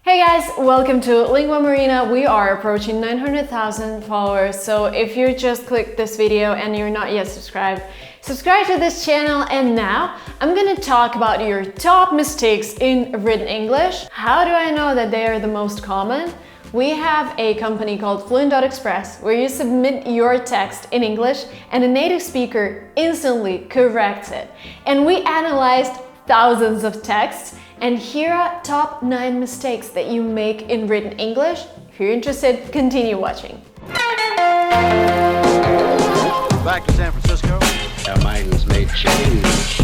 Hey guys, welcome to linguamarina. We are approaching 900,000 followers, so if you just clicked this video and you're not yet subscribed, subscribe to this channel. And now I'm gonna talk about your top mistakes in written English. How do I know that they are the most common? We have a company called Fluent.express where you submit your text in English and a native speaker instantly corrects it. And we analyzed thousands of texts, and here are top 9 mistakes that you make in written English. If you're interested, continue watching. Back to San Francisco. Our minds may change.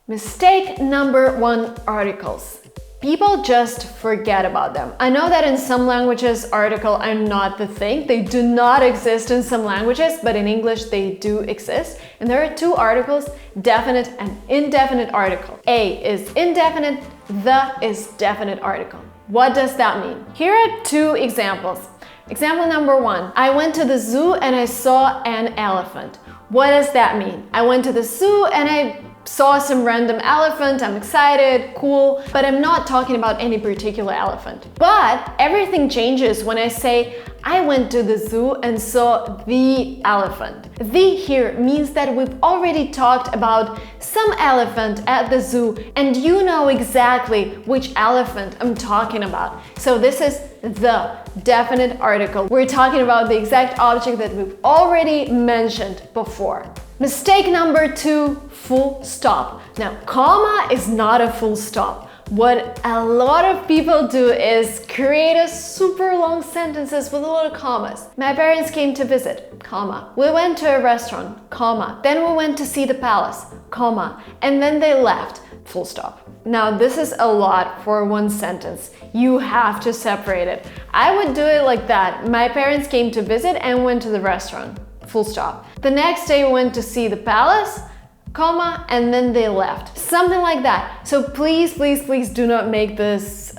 Mistake number 1, articles. People just forget about them. I know that in some languages, articles are not the thing. They do not exist in some languages, but in English they do exist. And there are 2 articles, definite and indefinite article. A is indefinite, the is definite article. What does that mean? Here are 2 examples. Example number 1, I went to the zoo and I saw an elephant. What does that mean? I went to the zoo and I saw some random elephant, I'm excited, cool, but I'm not talking about any particular elephant. But everything changes when I say, I went to the zoo and saw the elephant. The here means that we've already talked about some elephant at the zoo and you know exactly which elephant I'm talking about. So this is the definite article. We're talking about the exact object that we've already mentioned before. Mistake number 2, full stop. Now, comma is not a full stop. What a lot of people do is create a super long sentences with a lot of commas. My parents came to visit, comma. We went to a restaurant, comma. Then we went to see the palace, comma. And then they left, full stop. Now, this is a lot for one sentence. You have to separate it. I would do it like that. My parents came to visit and went to the restaurant. Full stop. The next day we went to see the palace, comma, and then they left. Something like that. So please, please, please do not make this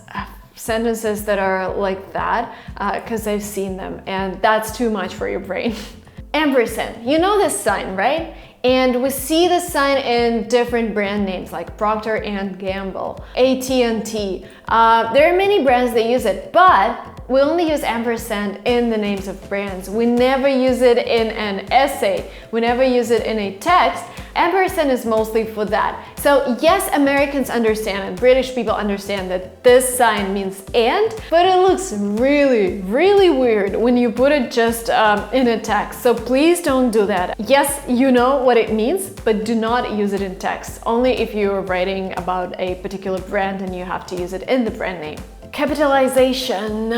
sentences that are like that, because I've seen them and that's too much for your brain. Ampersand. You know this sign, right? And we see this sign in different brand names like Procter and Gamble, AT&T. There are many brands that use it, but we only use ampersand in the names of brands. We never use it in an essay. We never use it in a text. Ampersand is mostly for that. So yes, Americans understand and British people understand that this sign means and, but it looks really, really weird when you put it just in a text. So please don't do that. Yes, you know what it means, but do not use it in text. Only if you're writing about a particular brand and you have to use it in the brand name. Capitalization.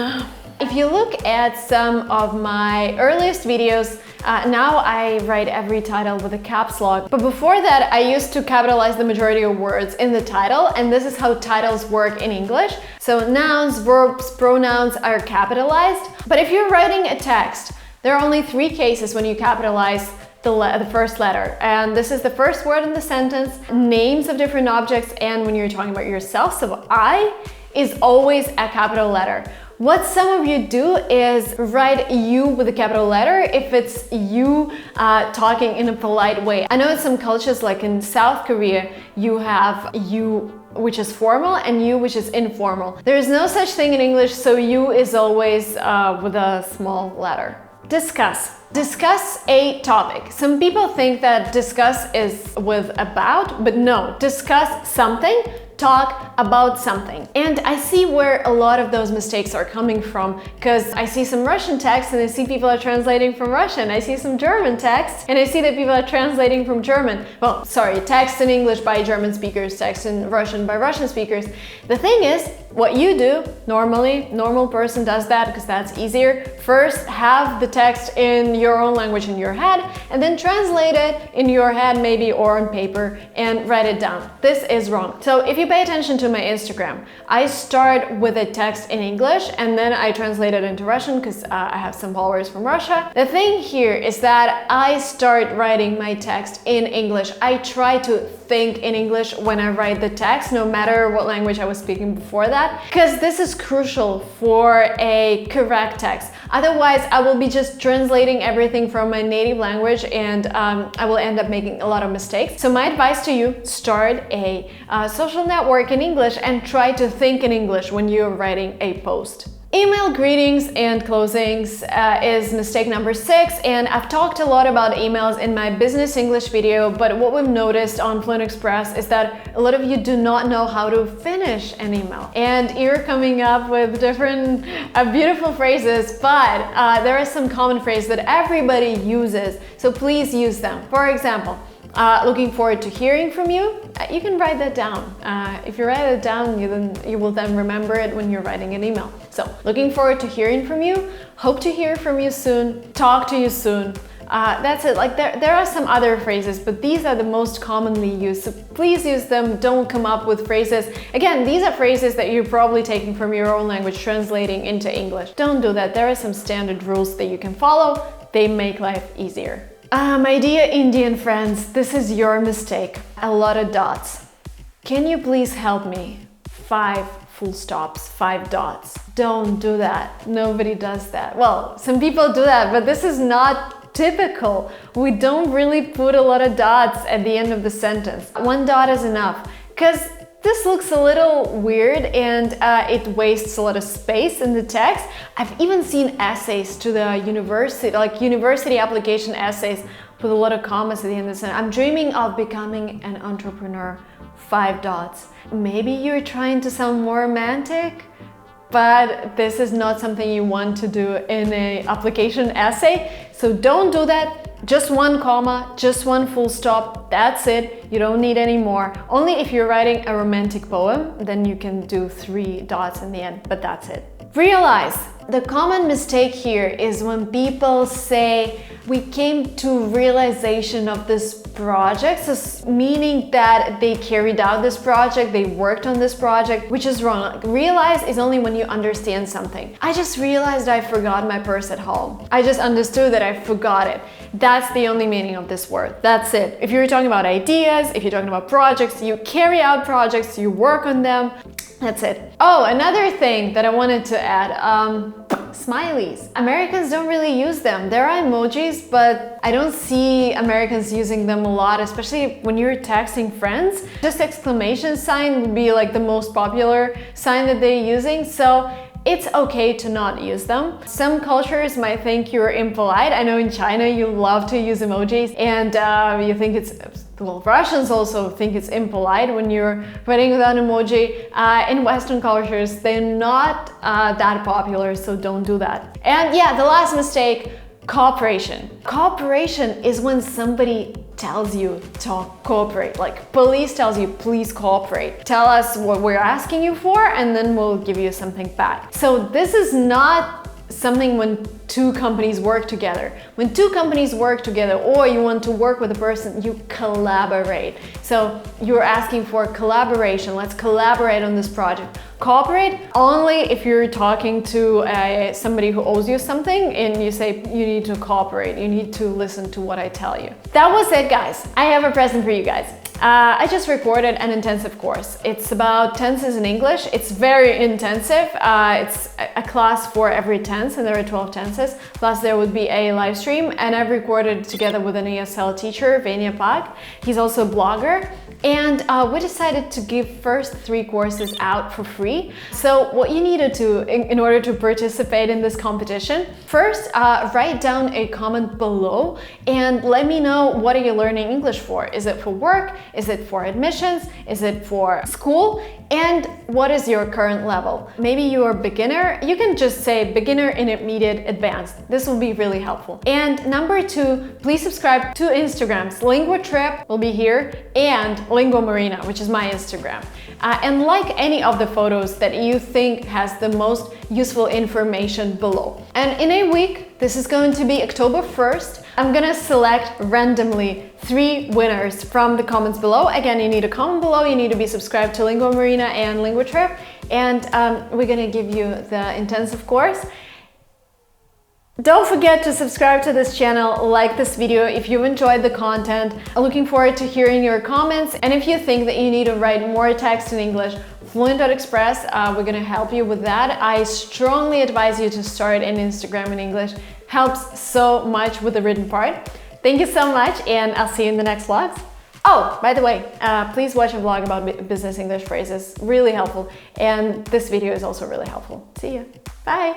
If you look at some of my earliest videos, now I write every title with a caps lock. But before that, I used to capitalize the majority of words in the title, and this is how titles work in English. So nouns, verbs, pronouns are capitalized. But if you're writing a text, there are only 3 cases when you capitalize the first letter. And this is the first word in the sentence, names of different objects, and when you're talking about yourself. So I is always a capital letter. What some of you do is write you with a capital letter if it's you talking in a polite way. I know in some cultures, like in South Korea, you have you which is formal and you which is informal. There is no such thing in English, so you is always with a small letter. Discuss. Discuss a topic. Some people think that discuss is with about, but no, discuss something. Talk about something. And I see where a lot of those mistakes are coming from, because I see some Russian text and I see people are translating from Russian. I see some German text and I see that people are translating from German. Well, sorry, text in English by German speakers, text in Russian by Russian speakers. The thing is, what you do normally, normal person does that because that's easier. First, have the text in your own language in your head and then translate it in your head maybe or on paper and write it down. This is wrong. So if you pay attention to my Instagram, I start with a text in English and then I translate it into Russian because I have some followers from Russia. The thing here is that I start writing my text in English. I try to think in English when I write the text, no matter what language I was speaking before that. that, because this is crucial for a correct text. Otherwise, I will be just translating everything from my native language, and I will end up making a lot of mistakes. So my advice to you, start a social network in English and try to think in English when you're writing a post. Email greetings and closings is mistake number 6, and I've talked a lot about emails in my business English video, but what we've noticed on Fluent Express is that a lot of you do not know how to finish an email, and you're coming up with different beautiful phrases, but there are some common phrases that everybody uses, so please use them. For example, looking forward to hearing from you. You can write that down. If you write it down, you will then remember it when you're writing an email. So, looking forward to hearing from you. Hope to hear from you soon. Talk to you soon. That's it. Like there are some other phrases, but these are the most commonly used. So please use them. Don't come up with phrases. Again, these are phrases that you're probably taking from your own language, translating into English. Don't do that. There are some standard rules that you can follow. They make life easier. My dear Indian friends, this is your mistake. A lot of dots. Can you please help me? 5 full stops, 5 dots. Don't do that. Nobody does that. Well, some people do that, but this is not typical. We don't really put a lot of dots at the end of the sentence. 1 dot is enough, because this looks a little weird and it wastes a lot of space in the text. I've even seen essays to the university, like university application essays with a lot of commas at the end of the sentence. I'm dreaming of becoming an entrepreneur. 5 dots. Maybe you're trying to sound more romantic, but this is not something you want to do in an application essay. So don't do that. Just 1 comma, just 1 full stop, that's it. You don't need any more. Only if you're writing a romantic poem, then you can do 3 dots in the end, but that's it. Realize the common mistake here is when people say, we came to realization of this project, so meaning that they carried out this project, they worked on this project, which is wrong. Realize is only when you understand something. I just realized I forgot my purse at home. I just understood that I forgot it. That's the only meaning of this word. That's it. If you're talking about ideas, if you're talking about projects, you carry out projects, you work on them. That's it. Oh, another thing that I wanted to add, smileys. Americans don't really use them. There are emojis, but I don't see Americans using them a lot, especially when you're texting friends. Just exclamation sign would be like the most popular sign that they're using. So it's okay to not use them. Some cultures might think you're impolite. I know in China you love to use emojis, and you think it's, well, Russians also think it's impolite when you're writing without emoji. In Western cultures, they're not that popular, so don't do that. And yeah, the last mistake, cooperation. Cooperation is when somebody tells you to cooperate, like police tells you, please cooperate. Tell us what we're asking you for, and then we'll give you something back. So this is not something when 2 companies work together. When 2 companies work together, or you want to work with a person, you collaborate. So you're asking for collaboration. Let's collaborate on this project. Cooperate only if you're talking to somebody who owes you something and you say you need to cooperate, you need to listen to what I tell you. That was it, guys. I have a present for you guys. I just recorded an intensive course. It's about tenses in English. It's very intensive. It's a class for every tense, and there are 12 tenses. Plus there would be a live stream, and I've recorded together with an ESL teacher, Venya Pak. He's also a blogger. And we decided to give first 3 courses out for free. So what you need to do in order to participate in this competition, first write down a comment below and let me know, what are you learning English for? Is it for work? Is it for admissions? Is it for school? And what is your current level? Maybe you're a beginner. You can just say beginner, intermediate, advanced. This will be really helpful. And number 2, please subscribe to Instagrams. LinguaTrip will be here, and linguamarina, which is my Instagram. And like any of the photos that you think has the most useful information below. And in a week, this is going to be October 1st, I'm gonna select randomly 3 winners from the comments below. Again, you need to comment below, you need to be subscribed to LinguaMarina and LinguaTrip, and we're gonna give you the intensive course. Don't forget to subscribe to this channel, like this video if you've enjoyed the content. I'm looking forward to hearing your comments, and if you think that you need to write more text in English, Fluent.express, we're gonna help you with that. I strongly advise you to start an Instagram in English. Helps so much with the written part. Thank you so much, and I'll see you in the next vlogs. Oh, by the way, please watch a vlog about business English phrases. Really helpful. And this video is also really helpful. See you. Bye.